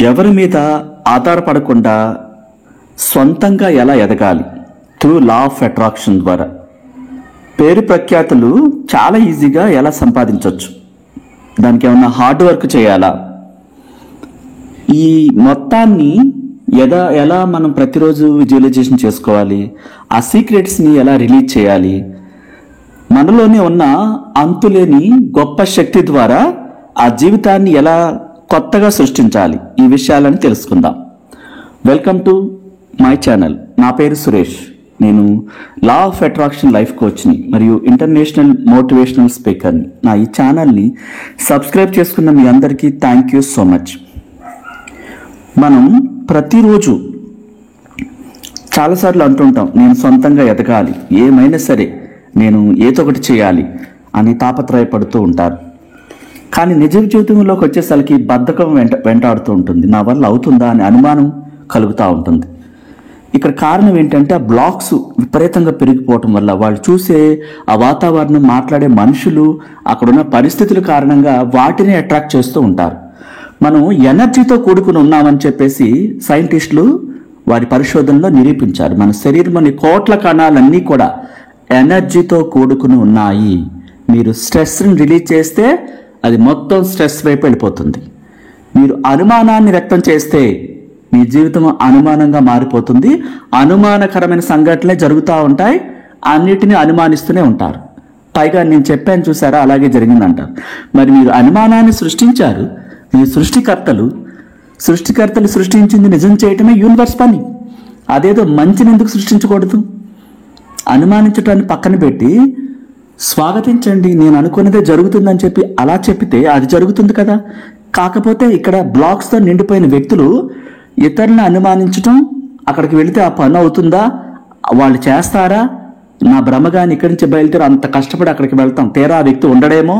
ఎవరి మీద ఆధారపడకుండా సొంతంగా ఎలా ఎదగాలి త్రూ లా ఆఫ్ అట్రాక్షన్ ద్వారా పేరు ప్రఖ్యాతులు చాలా ఈజీగా ఎలా సంపాదించవచ్చు, దానికి ఏమన్నా హార్డ్ వర్క్ చేయాలా, ఈ మొత్తాన్ని ఎలా మనం ప్రతిరోజు విజువలైజేషన్ చేసుకోవాలి, ఆ సీక్రెట్స్ని ఎలా రిలీజ్ చేయాలి, మనలోనే ఉన్న అంతులేని గొప్ప శక్తి ద్వారా ఆ జీవితాన్ని ఎలా కొత్తగా సృష్టించాలి, ఈ విషయాలను తెలుసుకుందాం. Welcome to my channel. నా పేరు సురేష్. నేను లా ఆఫ్ అట్రాక్షన్ లైఫ్ కోచ్ని మరియు ఇంటర్నేషనల్ మోటివేషనల్ స్పీకర్ని. నా ఈ ఛానల్ని సబ్స్క్రైబ్ చేసుకున్న మీ అందరికీ థ్యాంక్ యూ సో మచ్. మనం ప్రతిరోజు చాలాసార్లు అంటుంటాం, నేను సొంతంగా ఎదగాలి, ఏమైనా సరే నేను ఏదో ఒకటి చేయాలి అని తాపత్రయపడుతూ ఉంటారు. కానీ నిజ జీవితంలోకి వచ్చేసరికి బద్ధకం వెంటాడుతూ ఉంటుంది. నా వల్ల అవుతుందా అని అనుమానం కలుగుతూ ఉంటుంది. ఇక్కడ కారణం ఏంటంటే ఆ బ్లాక్స్ విపరీతంగా పెరిగిపోవటం వల్ల వాళ్ళు చూసే ఆ వాతావరణం, మాట్లాడే మనుషులు, అక్కడున్న పరిస్థితుల కారణంగా వాటిని అట్రాక్ట్ చేస్తూ ఉంటారు. మనం ఎనర్జీతో కూడుకుని ఉన్నామని చెప్పేసి సైంటిస్టులు వారి పరిశోధనలో నిరూపించారు. మన శరీరంలోని కోట్ల కణాలన్నీ కూడా ఎనర్జీతో కూడుకుని ఉన్నాయి. మీరు స్ట్రెస్ని రిలీజ్ చేస్తే అది మొత్తం స్ట్రెస్ వైపు వెళ్ళిపోతుంది. మీరు అనుమానాన్ని వ్యక్తం చేస్తే మీ జీవితం అనుమానంగా మారిపోతుంది. అనుమానకరమైన సంఘటనలే జరుగుతూ ఉంటాయి. అన్నిటినీ అనుమానిస్తూనే ఉంటారు. పైగా నేను చెప్పాను చూసారా, అలాగే జరిగిందంటారు. మరి మీరు అనుమానాన్ని సృష్టించారు. మీ సృష్టికర్తలు సృష్టించింది నిజం చేయటమే యూనివర్స్ పని. అదేదో మంచిని ఎందుకు సృష్టించకూడదు? అనుమానించటాన్ని పక్కన పెట్టి స్వాగతించండి, నేను అనుకున్నదే జరుగుతుందని చెప్పి అలా చెప్పితే అది జరుగుతుంది కదా. కాకపోతే ఇక్కడ బ్లాక్స్తో నిండిపోయిన వ్యక్తులు ఇతరులను అనుమానించటం, అక్కడికి వెళితే ఆ పని అవుతుందా, వాళ్ళు చేస్తారా, నా భ్రమగాని ఇక్కడి నుంచి బయలుదేరి అంత కష్టపడి అక్కడికి వెళ్తాం, తీరా ఆ వ్యక్తి ఉండడేమో,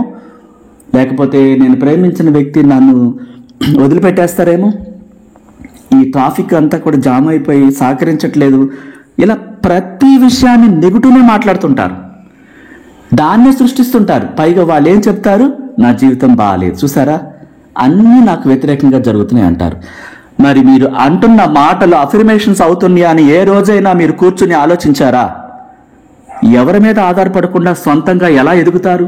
లేకపోతే నేను ప్రేమించిన వ్యక్తి నన్ను వదిలిపెట్టేస్తారేమో, ఈ ట్రాఫిక్ అంతా కూడా జామ్ అయిపోయి సహకరించట్లేదు, ఇలా ప్రతి విషయాన్ని నెగిటివ్నే మాట్లాడుతుంటారు, దాన్నే సృష్టిస్తుంటారు. పైగా వాళ్ళు ఏం చెప్తారు, నా జీవితం బాగాలేదు, చూసారా అన్నీ నాకు వ్యతిరేకంగా జరుగుతున్నాయి అంటారు. మరి మీరు అంటున్న మాటలు అఫర్మేషన్స్ అవుతున్నాయా అని ఏ రోజైనా మీరు కూర్చుని ఆలోచించారా? ఎవరి మీద ఆధారపడకుండా సొంతంగా ఎలా ఎదుగుతారు?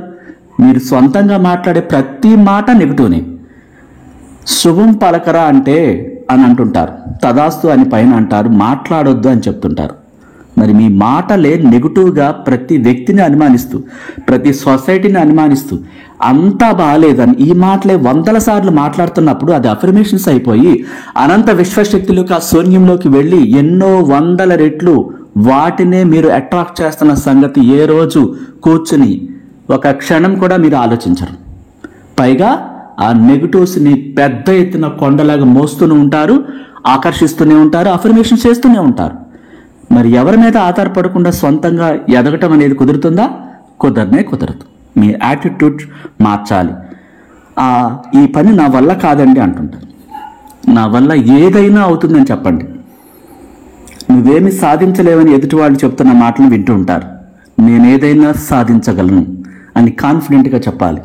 మీరు సొంతంగా మాట్లాడే ప్రతి మాట నెగిటివ్నే. శుభం పలకరా అంటే అని అంటుంటారు, తదాస్తు అని పైన అంటారు, మాట్లాడొద్దు అని చెప్తుంటారు. మరి మీ మాటలే నెగిటివ్గా ప్రతి వ్యక్తిని అనుమానిస్తూ, ప్రతి సొసైటీని అనుమానిస్తూ, అంతా బాగాలేదని ఈ మాటలే 100 సార్లు మాట్లాడుతున్నప్పుడు అది అఫర్మేషన్స్ అయిపోయి అనంత విశ్వశక్తిలోకి, ఆ శూన్యంలోకి వెళ్ళి ఎన్నో 100 రెట్లు వాటినే మీరు అట్రాక్ట్ చేస్తున్న సంగతి ఏ రోజు కూర్చుని ఒక క్షణం కూడా మీరు ఆలోచించరు. పైగా ఆ నెగిటివ్స్ని పెద్ద ఎత్తున కొండలాగా మోస్తూనే ఉంటారు, ఆకర్షిస్తూనే ఉంటారు, అఫర్మేషన్ చేస్తూనే ఉంటారు. మరి ఎవరి మీద ఆధారపడకుండా సొంతంగా ఎదగటం అనేది కుదురుతుందా? కుదరదు. మీ యాటిట్యూడ్ మార్చాలి. ఈ పని నా వల్ల కాదండి అంటుంటారు. నా వల్ల ఏదైనా అవుతుందని చెప్పండి. నువ్వేమి సాధించలేవని ఎదుటి వాళ్ళు చెప్తున్న మాటలు వింటూ ఉంటారు. నేనేదైనా సాధించగలను అని కాన్ఫిడెంట్గా చెప్పాలి.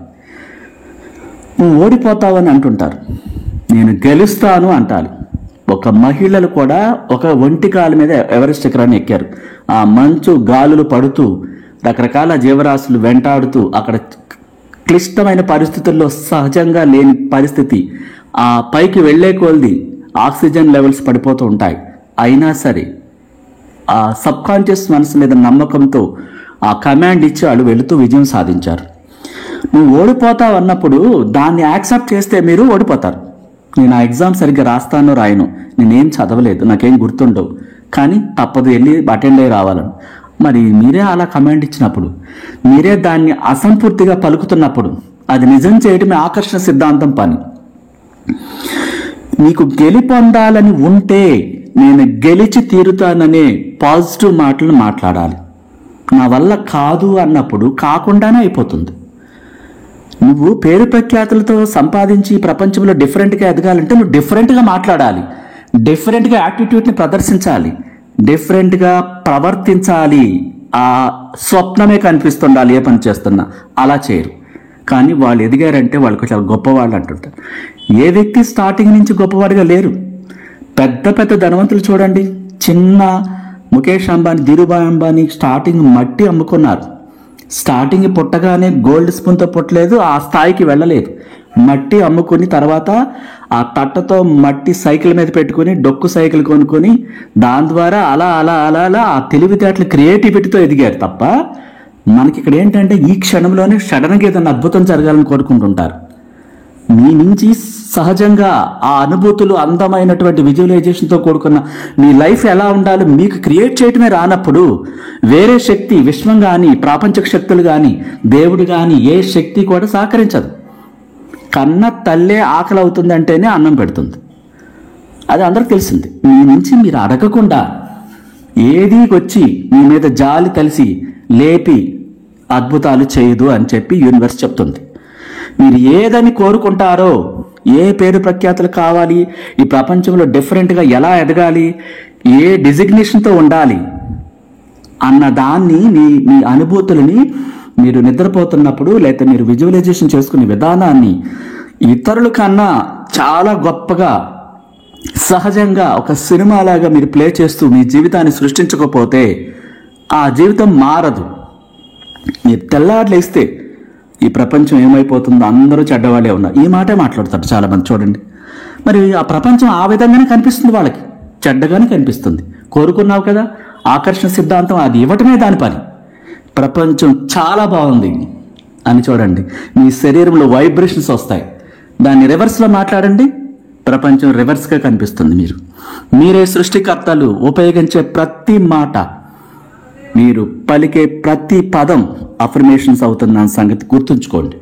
నువ్వు ఓడిపోతావని అంటుంటారు, నేను గెలుస్తాను అంటాలి. ఒక మహిళలు కూడా ఒక ఒంటి కాలు మీద ఎవరెస్ట్ శిఖరాన్ని ఎక్కారు. ఆ మంచు గాలులు పడుతూ, రకరకాల జీవరాశులు వెంటాడుతూ, అక్కడ క్లిష్టమైన పరిస్థితుల్లో సహజంగా లేని పరిస్థితి, ఆ పైకి వెళ్లే కొలది ఆక్సిజన్ లెవెల్స్ పడిపోతూ ఉంటాయి. అయినా సరే ఆ సబ్కాన్షియస్ మనసు మీద నమ్మకంతో ఆ కమాండ్ ఇచ్చి వాళ్ళు వెళుతూ విజయం సాధించారు. నువ్వు ఓడిపోతావు అన్నప్పుడు దాన్ని యాక్సెప్ట్ చేస్తే మీరు ఓడిపోతారు. నేను ఆ ఎగ్జామ్ సరిగ్గా రాస్తానో రాయను, నేనేం చదవలేదు, నాకేం గుర్తుండవు, కానీ తప్పదు వెళ్ళి అటెండ్ అయ్యి రావాలని. మరి మీరే అలా కమాండ్ ఇచ్చినప్పుడు, మీరే దాన్ని అసంపూర్తిగా పలుకుతున్నప్పుడు అది నిజం చేయడమే ఆకర్షణ సిద్ధాంతం పని. నీకు గెలిపొందాలని ఉంటే నేను గెలిచి తీరుతాననే పాజిటివ్ మాటలను మాట్లాడాలి. నా వల్ల కాదు అన్నప్పుడు కాకుండానే అయిపోతుంది. నువ్వు పేరు ప్రఖ్యాతులతో సంపాదించి ప్రపంచంలో డిఫరెంట్గా ఎదగాలంటే నువ్వు డిఫరెంట్గా మాట్లాడాలి, డిఫరెంట్గా యాటిట్యూడ్ని ప్రదర్శించాలి, డిఫరెంట్గా ప్రవర్తించాలి. ఆ స్వప్నమే కనిపిస్తుండాలి ఏ పని చేస్తున్నా. అలా చేయరు. కానీ వాళ్ళు ఎదిగారంటే వాళ్ళకు చాలా గొప్పవాళ్ళు అంటుంటారు. ఏ వ్యక్తి స్టార్టింగ్ నుంచి గొప్పవాడిగా లేరు. పెద్ద పెద్ద ధనవంతులు చూడండి, చిన్న ముఖేష్ అంబానీ, ధీరుభాయ్ అంబానీ స్టార్టింగ్ మట్టి అమ్ముకున్నారు. స్టార్టింగ్ పుట్టగానే గోల్డ్ స్పూన్తో పుట్టలేదు, ఆ స్థాయికి వెళ్ళలేదు. మట్టి అమ్ముకుని తర్వాత ఆ తట్టతో మట్టి సైకిల్ మీద పెట్టుకుని డొక్కు సైకిల్ కొనుక్కొని దాని ద్వారా అలా అలా అలా అలా ఆ తెలివితేటలు క్రియేటివిటీతో ఎదిగారు తప్ప, మనకి ఇక్కడ ఏంటంటే ఈ క్షణంలోనే సడన్గా ఏదైనా అద్భుతం జరగాలని కోరుకుంటుంటారు. మీ నుంచి సహజంగా ఆ అనుభూతులు, అందమైనటువంటి విజువలైజేషన్తో కూడుకున్న మీ లైఫ్ ఎలా ఉండాలో మీకు క్రియేట్ చేయటమే రానప్పుడు వేరే శక్తి, విశ్వం కానీ, ప్రాపంచిక శక్తులు కానీ, దేవుడు కానీ, ఏ శక్తి కూడా సహకరించదు. కన్న తల్లే ఆకలి అవుతుందంటేనే అన్నం పెడుతుంది. అది అందరికి తెలిసింది. మీ నుంచి మీరు అడగకుండా ఏది వచ్చి మీ మీద జాలి కలిసి లేపి అద్భుతాలు చేయదు అని చెప్పి యూనివర్స్ చెప్తుంది. మీరు ఏదని కోరుకుంటారో, ఏ పేరు ప్రఖ్యాతులు కావాలి, ఈ ప్రపంచంలో డిఫరెంట్గా ఎలా ఎదగాలి, ఏ డిజిగ్నేషన్తో ఉండాలి అన్న దాన్ని, మీ అనుభూతులని మీరు నిద్రపోతున్నప్పుడు లేకపోతే మీరు విజువలైజేషన్ చేసుకునే విధానాన్ని ఇతరుల కన్నా చాలా గొప్పగా సహజంగా ఒక సినిమాలాగా మీరు ప్లే చేస్తూ మీ జీవితాన్ని సృష్టించకపోతే ఆ జీవితం మారదు. మీరు తెల్లారులేస్తే ఈ ప్రపంచం ఏమైపోతుందో, అందరూ చెడ్డవాళ్ళే ఉన్నారు, ఈ మాటే మాట్లాడతారు చాలామంది చూడండి. మరి ఆ ప్రపంచం ఆ విధంగానే కనిపిస్తుంది, వాళ్ళకి చెడ్డగానే కనిపిస్తుంది. కోరుకున్నావు కదా, ఆకర్షణ సిద్ధాంతం అది ఇవ్వటమే దాని పని. ప్రపంచం చాలా బాగుంది అని చూడండి, మీ శరీరంలో వైబ్రేషన్స్ వస్తాయి. దాన్ని రివర్స్లో మాట్లాడండి, ప్రపంచం రివర్స్గా కనిపిస్తుంది. మీరే సృష్టికర్తలు. ఉపయోగించే ప్రతి మాట, మీరు పలికే ప్రతి పదం అఫర్మేషన్స్ అవుతున్న సంగతి గుర్తుంచుకోండి.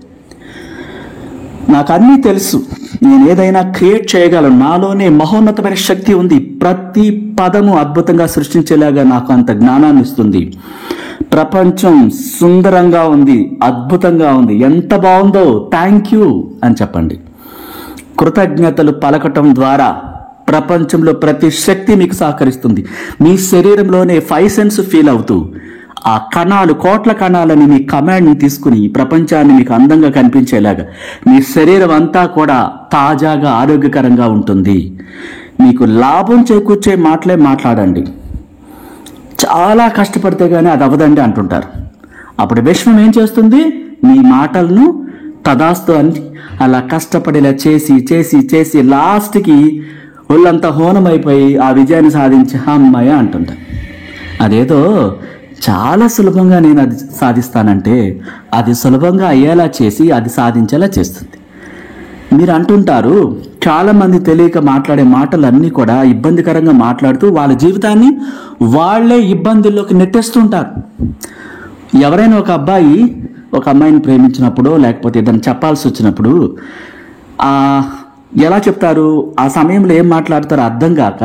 నాకు అన్నీ తెలుసు, నేను ఏదైనా క్రియేట్ చేయగలను, నాలోనే మహోన్నతమైన శక్తి ఉంది, ప్రతి పదము అద్భుతంగా సృష్టించేలాగా నాకు అంత జ్ఞానాన్ని ఇస్తుంది. ప్రపంచం సుందరంగా ఉంది, అద్భుతంగా ఉంది, ఎంత బాగుందో, థ్యాంక్ యూ అని చెప్పండి. కృతజ్ఞతలు పలకటం ద్వారా ప్రపంచంలో ప్రతి శక్తి మీకు సహకరిస్తుంది. మీ శరీరంలోనే 5 సెన్స్ ఫీల్ అవుతూ ఆ కణాలు, కోట్ల కణాలని మీ కమాండ్ని తీసుకుని ప్రపంచాన్ని మీకు అందంగా కనిపించేలాగా మీ శరీరం అంతా కూడా తాజాగా, ఆరోగ్యకరంగా ఉంటుంది. మీకు లాభం చేకూర్చే మాటలే మాట్లాడండి. చాలా కష్టపడితే కానీ అది అవ్వదండి అంటుంటారు. అప్పుడు విశ్వం ఏం చేస్తుంది? మీ మాటలను తదాస్తు అని అలా కష్టపడేలా చేసి చేసి చేసి లాస్ట్కి ఒళ్ళంతా హోనమైపోయి ఆ విజయాన్ని సాధించి అమ్మాయి అంటుంటారు. అదేదో చాలా సులభంగా నేను అది సాధిస్తానంటే అది సులభంగా అయ్యేలా చేసి అది సాధించేలా చేస్తుంది. మీరు అంటుంటారు, చాలామంది తెలియక మాట్లాడే మాటలన్నీ కూడా ఇబ్బందికరంగా మాట్లాడుతూ వాళ్ళ జీవితాన్ని వాళ్ళే ఇబ్బందుల్లోకి నెట్టేస్తుంటారు. ఎవరైనా ఒక అబ్బాయి ఒక అమ్మాయిని ప్రేమించినప్పుడు లేకపోతే ఏదైనా చెప్పాల్సి వచ్చినప్పుడు ఎలా చెప్తారు, ఆ సమయంలో ఏం మాట్లాడతారో అర్థం కాక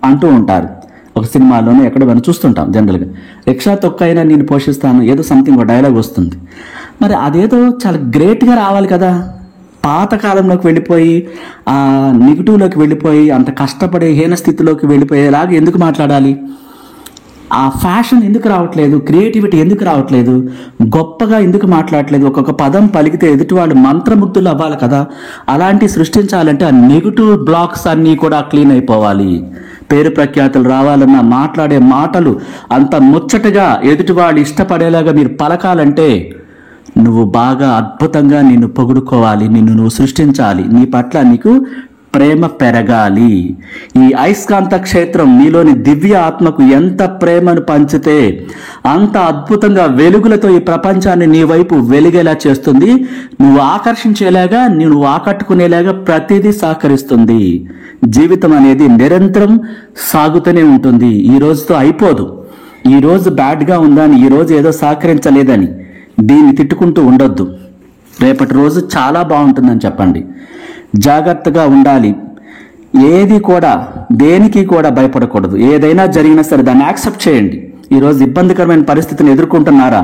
అంటూ ఉంటారు. ఒక సినిమాలోనే ఎక్కడ మనం చూస్తుంటాం జనరల్గా, రిక్షా తొక్కైనా నేను పోషిస్తాను, ఏదో సంథింగ్ ఒక డైలాగ్ వస్తుంది. మరి అదేదో చాలా గ్రేట్గా రావాలి కదా, పాతకాలంలోకి వెళ్ళిపోయి ఆ నెగిటివ్లోకి వెళ్ళిపోయి అంత కష్టపడే హీన స్థితిలోకి వెళ్ళిపోయేలాగా ఎందుకు మాట్లాడాలి? ఆ ఫ్యాషన్ ఎందుకు రావట్లేదు? క్రియేటివిటీ ఎందుకు రావట్లేదు? గొప్పగా ఎందుకు మాట్లాడట్లేదు? ఒక్కొక్క పదం పలికితే ఎదుటి వాళ్ళు మంత్రముగ్ధులు అవ్వాలి కదా. అలాంటి సృష్టించాలంటే ఆ నెగిటివ్ బ్లాక్స్ అన్నీ కూడా క్లీన్ అయిపోవాలి. పేరు ప్రఖ్యాతులు రావాలన్నా మాట్లాడే మాటలు అంత ముచ్చటగా ఎదుటి వాళ్ళు ఇష్టపడేలాగా మీరు పలకాలంటే నువ్వు బాగా అద్భుతంగా నిన్ను పొగుడుకోవాలి, నిన్ను నువ్వు సృష్టించాలి, నీ పట్ల నీకు ప్రేమ పెరగాలి. ఈ అయస్కాంత క్షేత్రం నీలోని దివ్య ఆత్మకు ఎంత ప్రేమను పంచితే అంత అద్భుతంగా వెలుగులతో ఈ ప్రపంచాన్ని నీ వైపు వెలిగేలా చేస్తుంది. నువ్వు ఆకర్షించేలాగా, నువ్వు ఆకట్టుకునేలాగా ప్రతిదీ సహకరిస్తుంది. జీవితం అనేది నిరంతరం సాగుతూనే ఉంటుంది. ఈ రోజుతో అయిపోదు. ఈ రోజు బ్యాడ్గా ఉందని, ఈ రోజు ఏదో సహకరించలేదని దీన్ని తిట్టుకుంటూ ఉండొద్దు. రేపటి రోజు చాలా బాగుంటుందని చెప్పండి. జాగ్రత్తగా ఉండాలి. ఏది కూడా దేనికి కూడా భయపడకూడదు. ఏదైనా జరిగినా సరే దాన్ని యాక్సెప్ట్ చేయండి. ఈరోజు ఇబ్బందికరమైన పరిస్థితిని ఎదుర్కొంటున్నారా,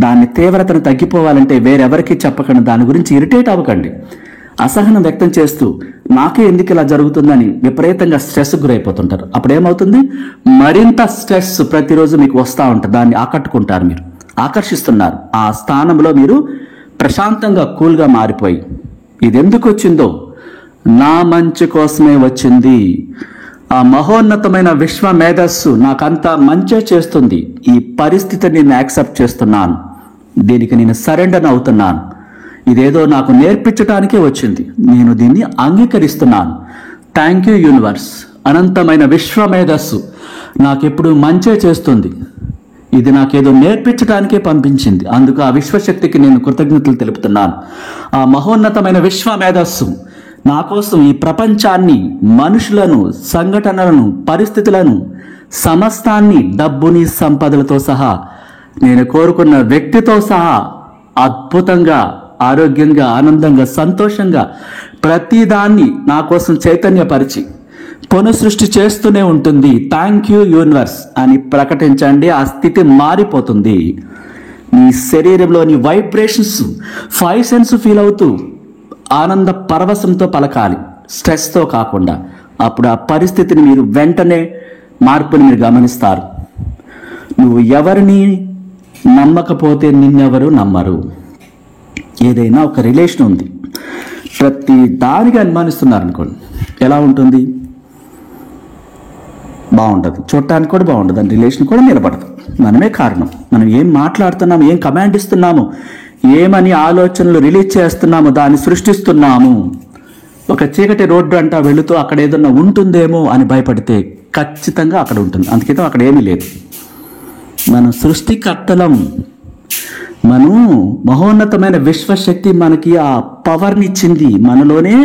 దాని తీవ్రతను తగ్గిపోవాలంటే వేరెవరికి చెప్పకండి, దాని గురించి ఇరిటేట్ అవ్వకండి. అసహనం వ్యక్తం చేస్తూ నాకే ఎందుకు ఇలా జరుగుతుందని విపరీతంగా స్ట్రెస్ గురైపోతుంటారు. అప్పుడేమవుతుంది, మరింత స్ట్రెస్ ప్రతిరోజు మీకు వస్తూ ఉంటుంది. దాన్ని ఆకట్టుకుంటారు, మీరు ఆకర్షిస్తున్నారు. ఆ స్థానంలో మీరు ప్రశాంతంగా కూల్గా మారిపోయి ఇది ఎందుకు వచ్చిందో, నా మంచి కోసమే వచ్చింది. ఆ మహోన్నతమైన విశ్వ మేధస్సు నాకంతా మంచే చేస్తుంది. ఈ పరిస్థితిని నేను యాక్సెప్ట్ చేస్తున్నాను, దీనికి నేను సరెండర్ అవుతున్నాను. ఇదేదో నాకు నేర్పించడానికే వచ్చింది, నేను దీన్ని అంగీకరిస్తున్నాను. Thank you universe. అనంతమైన విశ్వ మేధస్సు నాకెప్పుడు మంచే చేస్తుంది, ఇది నాకేదో నేర్పించడానికే పంపించింది. అందుకు ఆ విశ్వశక్తికి నేను కృతజ్ఞతలు తెలుపుతున్నాను. ఆ మహోన్నతమైన విశ్వ మేధస్సు నా కోసం ఈ ప్రపంచాన్ని, మనుషులను, సంఘటనలను, పరిస్థితులను, సమస్తాన్ని, డబ్బుని, సంపదలతో సహా, నేను కోరుకున్న వ్యక్తితో సహా అద్భుతంగా, ఆరోగ్యంగా, ఆనందంగా, సంతోషంగా ప్రతిదాన్ని నా కోసం చైతన్యపరిచి పునఃసృష్టి చేస్తూనే ఉంటుంది. థ్యాంక్ యూ యూనివర్స్ అని ప్రకటించండి. ఆ స్థితి మారిపోతుంది. మీ శరీరంలోని వైబ్రేషన్స్ 5 సెన్స్ ఫీల్ అవుతూ ఆనంద పరవశంతో పలకాలి, స్ట్రెస్తో కాకుండా. అప్పుడు ఆ పరిస్థితిని మీరు వెంటనే మార్పుని మీరు గమనిస్తారు. నువ్వు ఎవరిని నమ్మకపోతే నిన్నెవరు నమ్మరు. ఏదైనా ఒక రిలేషన్ ఉంది, ప్రతి దానికి అనుమానిస్తున్నారు అనుకోండి, ఎలా ఉంటుంది? బాగుండదు, చూడటానికి కూడా బాగుండదు, దాని రిలేషన్ కూడా నిలబడదు. మనమే కారణం. మనం ఏం మాట్లాడుతున్నాము, ఏం కమాండ్ ఇస్తున్నాము, ఏమని ఆలోచనలు రిలీజ్ చేస్తున్నాము, దాన్ని సృష్టిస్తున్నాము. ఒక చీకటి రోడ్డు అంటా వెళుతూ అక్కడ ఏదన్నా ఉంటుందేమో అని భయపడితే ఖచ్చితంగా అక్కడ ఉంటుంది, అందుకే అక్కడ ఏమీ లేదు. మనం సృష్టికర్తలం. మనం మహోన్నతమైన విశ్వశక్తి మనకి ఆ పవర్ని ఇచ్చింది, మనలోనే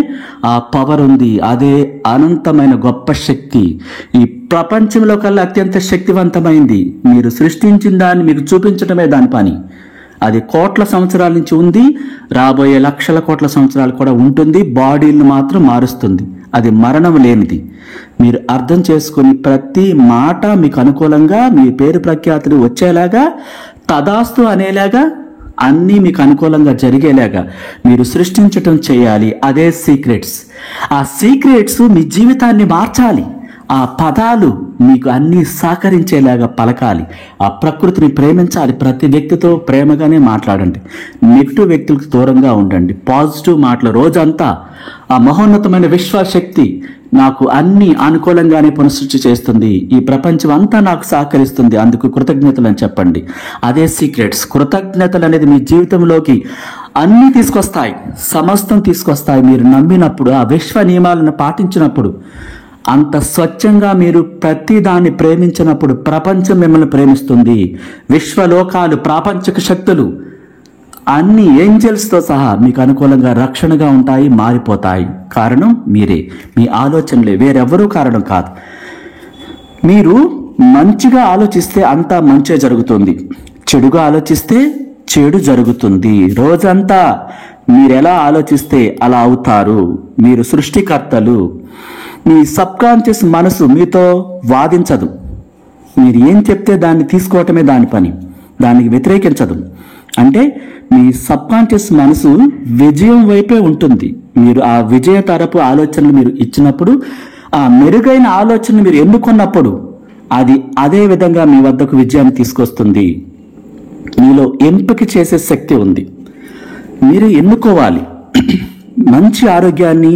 ఆ పవర్ ఉంది. అదే అనంతమైన గొప్ప శక్తి, ఈ ప్రపంచంలో కల్లా అత్యంత శక్తివంతమైంది. మీరు సృష్టించిన దాన్ని మీకు చూపించడమే దాని పని. అది కోట్ల సంవత్సరాల నుంచి ఉంది, రాబోయే లక్షల కోట్ల సంవత్సరాలు కూడా ఉంటుంది. బాడీలను మాత్రం మారుస్తుంది. అది మరణం లేనిది. మీరు అర్థం చేసుకుని ప్రతి మాట మీకు అనుకూలంగా, మీ పేరు ప్రఖ్యాతులు వచ్చేలాగా, తదాస్తు అనేలాగా, అన్నీ మీకు అనుకూలంగా జరిగేలాగా మీరు సృష్టించటం చేయాలి. అదే సీక్రెట్స్. ఆ సీక్రెట్స్ మీ జీవితాన్ని మార్చాలి. ఆ పదాలు మీకు అన్నీ సహకరించేలాగా పలకాలి. ఆ ప్రకృతిని ప్రేమించాలి. ప్రతి వ్యక్తితో ప్రేమగానే మాట్లాడండి. నెగిటివ్ వ్యక్తులకు దూరంగా ఉండండి. పాజిటివ్ మాటలు రోజంతా. ఆ మహోన్నతమైన విశ్వశక్తి నాకు అన్ని అనుకూలంగానే పునఃసృష్టి చేస్తుంది, ఈ ప్రపంచం అంతా నాకు సహకరిస్తుంది, అందుకు కృతజ్ఞతలు అని చెప్పండి. అదే సీక్రెట్స్. కృతజ్ఞతలు అనేది మీ జీవితంలోకి అన్నీ తీసుకొస్తాయి, సమస్తం తీసుకొస్తాయి. మీరు నమ్మినప్పుడు, ఆ విశ్వ నియమాలను పాటించినప్పుడు, అంత స్వచ్ఛంగా మీరు ప్రతి దాన్ని ప్రేమించినప్పుడు ప్రపంచం మిమ్మల్ని ప్రేమిస్తుంది. విశ్వలోకాలు, ప్రాపంచిక శక్తులు, అన్ని ఏంజల్స్తో సహా మీకు అనుకూలంగా రక్షణగా ఉంటాయి, మారిపోతాయి. కారణం మీరే, మీ ఆలోచనలే, వేరెవరూ కారణం కాదు. మీరు మంచిగా ఆలోచిస్తే అంతా మంచే జరుగుతుంది, చెడుగా ఆలోచిస్తే చెడు జరుగుతుంది. రోజంతా మీరు ఎలా ఆలోచిస్తే అలా అవుతారు. మీరు సృష్టికర్తలు. మీ సబ్కాన్షియస్ మనసు మీతో వాదించదు. మీరు ఏం చెప్తే దాన్ని తీసుకోవటమే దాని పని, దానికి వ్యతిరేకించదు. అంటే మీ సబ్కాన్షియస్ మనసు విజయం వైపే ఉంటుంది. మీరు ఆ విజయ తరపు ఆలోచనలు మీరు ఇచ్చినప్పుడు, ఆ మెరుగైన ఆలోచనలు మీరు ఎన్నుకున్నప్పుడు, అది అదే విధంగా మీ వద్దకు విజయాన్ని తీసుకొస్తుంది. మీలో ఎంపిక చేసే శక్తి ఉంది. మీరు ఎన్నుకోవాలి. మంచి ఆరోగ్యాన్ని,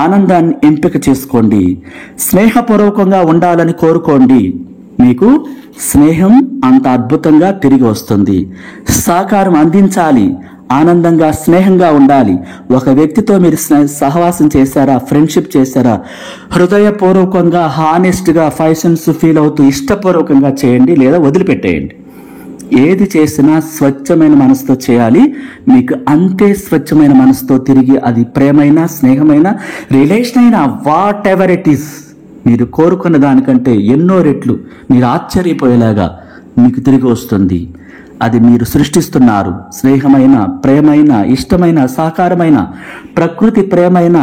ఆనందాన్ని ఎంపిక చేసుకోండి. స్నేహపూర్వకంగా ఉండాలని కోరుకోండి. మీకు స్నేహం అంత అద్భుతంగా తిరిగి వస్తుంది. సహకారం అందించాలి, ఆనందంగా, స్నేహంగా ఉండాలి. ఒక వ్యక్తితో మీరు సహవాసం చేశారా, ఫ్రెండ్షిప్ చేశారా, హృదయపూర్వకంగా, హానెస్ట్గా, 5 సెన్స్ ఫీల్ అవుతూ ఇష్టపూర్వకంగా చేయండి, లేదా వదిలిపెట్టేయండి. ఏది చేసినా స్వచ్ఛమైన మనసుతో చేయాలి. మీకు అంతే స్వచ్ఛమైన మనసుతో తిరిగి, అది ప్రేమైనా, స్నేహమైన, రిలేషన్ అయినా, వాట్ ఎవర్ ఇట్ ఈస్, మీరు కోరుకున్న దానికంటే ఎన్నో రెట్లు మీరు ఆశ్చర్యపోయేలాగా మీకు తిరిగి వస్తుంది. అది మీరు సృష్టిస్తున్నారు. స్నేహమైన, ప్రేమైన, ఇష్టమైన, సహకారమైన, ప్రకృతి ప్రేమైన,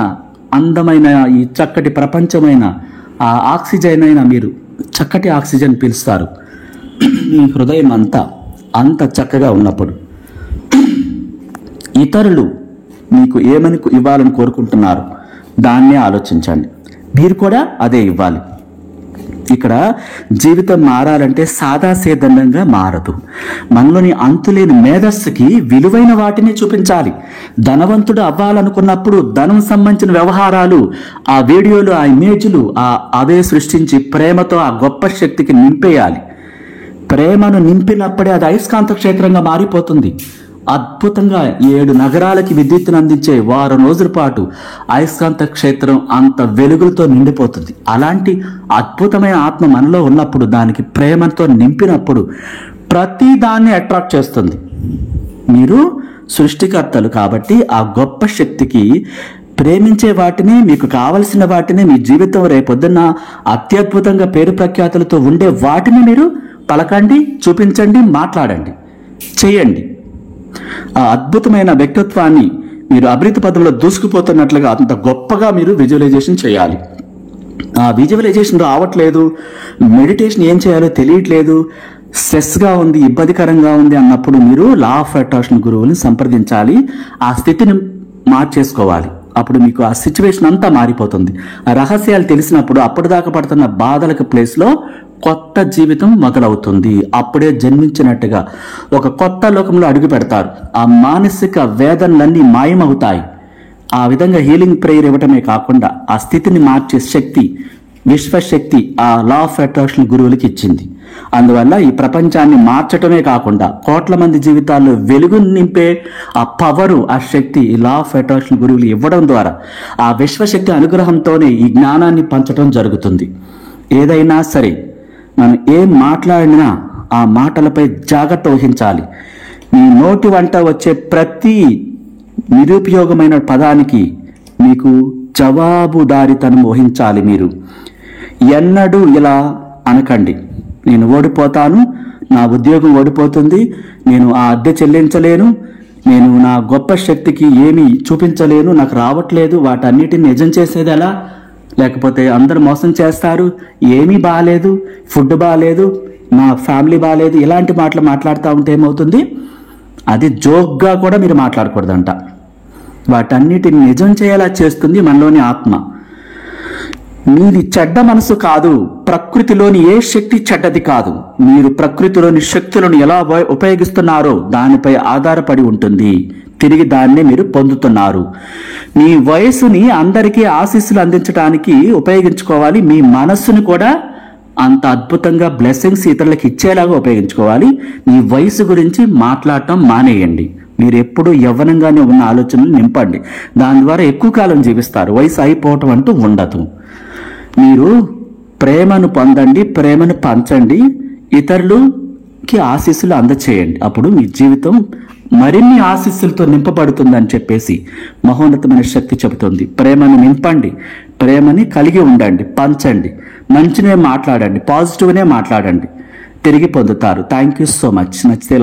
అందమైన ఈ చక్కటి ప్రపంచమైన, ఆ ఆక్సిజన్ అయినా మీరు చక్కటి ఆక్సిజన్ పీలుస్తారు. మీ హృదయం అంత చక్కగా ఉన్నప్పుడు ఇతరులు మీకు ఏమని ఇవ్వాలని కోరుకుంటున్నారు దాన్నే ఆలోచించండి. మీరు కూడా అదే ఇవ్వాలి. ఇక్కడ జీవితం మారాలంటే సాదాసీదంగా మారదు. మనలోని అంతులేని మేధస్సుకి విలువైన వాటిని చూపించాలి. ధనవంతుడు అవ్వాలనుకున్నప్పుడు ధనం సంబంధించిన వ్యవహారాలు, ఆ వీడియోలు, ఆ ఇమేజ్లు అవే సృష్టించి ప్రేమతో ఆ గొప్ప శక్తికి నింపేయాలి. ప్రేమను నింపినప్పుడే అది అయస్కాంత క్షేత్రంగా మారిపోతుంది. అద్భుతంగా 7 నగరాలకి విద్యుత్తును అందించే వారం రోజుల పాటు అయస్కాంత క్షేత్రం అంత వెలుగులతో నిండిపోతుంది. అలాంటి అద్భుతమైన ఆత్మ మనలో ఉన్నప్పుడు, దానికి ప్రేమతో నింపినప్పుడు ప్రతి దాన్ని అట్రాక్ట్ చేస్తుంది. మీరు సృష్టికర్తలు కాబట్టి ఆ గొప్ప శక్తికి ప్రేమించే వాటిని, మీకు కావలసిన వాటిని, మీ జీవితం రేపొద్దున్న అత్యద్భుతంగా పేరు ప్రఖ్యాతులతో ఉండే వాటిని మీరు పలకండి, చూపించండి, మాట్లాడండి, చేయండి. ఆ అద్భుతమైన వ్యక్తిత్వాన్ని మీరు అభివృద్ధి పదంలో దూసుకుపోతున్నట్లుగా అంత గొప్పగా మీరు విజువలైజేషన్ చేయాలి. ఆ విజువలైజేషన్ రావట్లేదు, మెడిటేషన్ ఏం చేయాలో తెలియట్లేదు, స్ట్రెస్గా ఉంది, ఇబ్బందికరంగా ఉంది అన్నప్పుడు మీరు లా ఆఫ్ అట్రాక్షన్ గురువుని సంప్రదించాలి. ఆ స్థితిని మార్చేసుకోవాలి. అప్పుడు మీకు ఆ సిచ్యువేషన్ అంతా మారిపోతుంది. ఆ రహస్యాలు తెలిసినప్పుడు అప్పటిదాకా పడుతున్న బాధలకు ప్లేస్లో కొత్త జీవితం మొదలవుతుంది. అప్పుడే జన్మించినట్టుగా ఒక కొత్త లోకంలో అడుగు పెడతారు. ఆ మానసిక వేదనలన్నీ మాయమవుతాయి. ఆ విధంగా హీలింగ్ ప్రేయర్ ఇవ్వటమే కాకుండా ఆ స్థితిని మార్చే శక్తి, విశ్వశక్తి ఆ లా ఆఫ్ అట్రాక్షన్ గురువులకి ఇచ్చింది. అందువల్ల ఈ ప్రపంచాన్ని మార్చటమే కాకుండా కోట్ల మంది జీవితాల్లో వెలుగును నింపే ఆ పవరు, ఆ శక్తి ఈ లా ఆఫ్ అట్రాక్షన్ గురువులు ఇవ్వడం ద్వారా ఆ విశ్వశక్తి అనుగ్రహంతోనే ఈ జ్ఞానాన్ని పంచడం జరుగుతుంది. ఏదైనా సరే మనం ఏం మాట్లాడినా ఆ మాటలపై జాగ్రత్త వహించాలి. మీ నోటి వెంట వచ్చే ప్రతి నిరుపయోగమైన పదానికి మీకు జవాబుదారితనం వహించాలి. మీరు ఎన్నడూ ఇలా అనకండి, నేను ఓడిపోతాను, నా ఉద్యోగం ఓడిపోతుంది, నేను ఆ అద్దె చెల్లించలేను, నేను నా గొప్ప శక్తికి ఏమీ చూపించలేను, నాకు రావట్లేదు, వాటన్నిటిని నిజం చేసేది ఎలా, లేకపోతే అందరు మోసం చేస్తారు, ఏమీ బాగాలేదు, ఫుడ్ బాగాలేదు, నా ఫ్యామిలీ బాగాలేదు, ఇలాంటి మాటలు మాట్లాడుతూ ఉంటే ఏమవుతుంది? అది జోక్గా కూడా మీరు మాట్లాడకూడదంట. వాటన్నిటిని నిజం చేయాలా చేస్తుంది మనలోని ఆత్మ. మీది చెడ్డ మనసు కాదు, ప్రకృతిలోని ఏ శక్తి చెడ్డది కాదు. మీరు ప్రకృతిలోని శక్తులను ఎలా ఉపయోగిస్తున్నారో దానిపై ఆధారపడి ఉంటుంది. తిరిగి దాన్ని మీరు పొందుతున్నారు. మీ వయసుని అందరికీ ఆశీస్సులు అందించడానికి ఉపయోగించుకోవాలి. మీ మనస్సును కూడా అంత అద్భుతంగా బ్లెస్సింగ్స్ ఇతరులకు ఇచ్చేలాగా ఉపయోగించుకోవాలి. మీ వయసు గురించి మాట్లాడటం మానేయండి. మీరు ఎప్పుడూ యవ్వనంగానే ఉన్న ఆలోచనలు నింపండి. దాని ద్వారా ఎక్కువ కాలం జీవిస్తారు. వయసు అయిపోవటం అంటూ ఉండదు. మీరు ప్రేమను పొందండి, ప్రేమను పంచండి, ఇతరులకి ఆశీస్సులు అందచేయండి. అప్పుడు మీ జీవితం మరిన్ని ఆశీస్సులతో నింపబడుతుందని చెప్పేసి మహోన్నతమైన శక్తి చెబుతుంది. ప్రేమను నింపండి, ప్రేమని కలిగి ఉండండి, పంచండి, మంచినే మాట్లాడండి, పాజిటివ్నే మాట్లాడండి, తిరిగి పొందుతారు. Thank you so much. నచ్చితే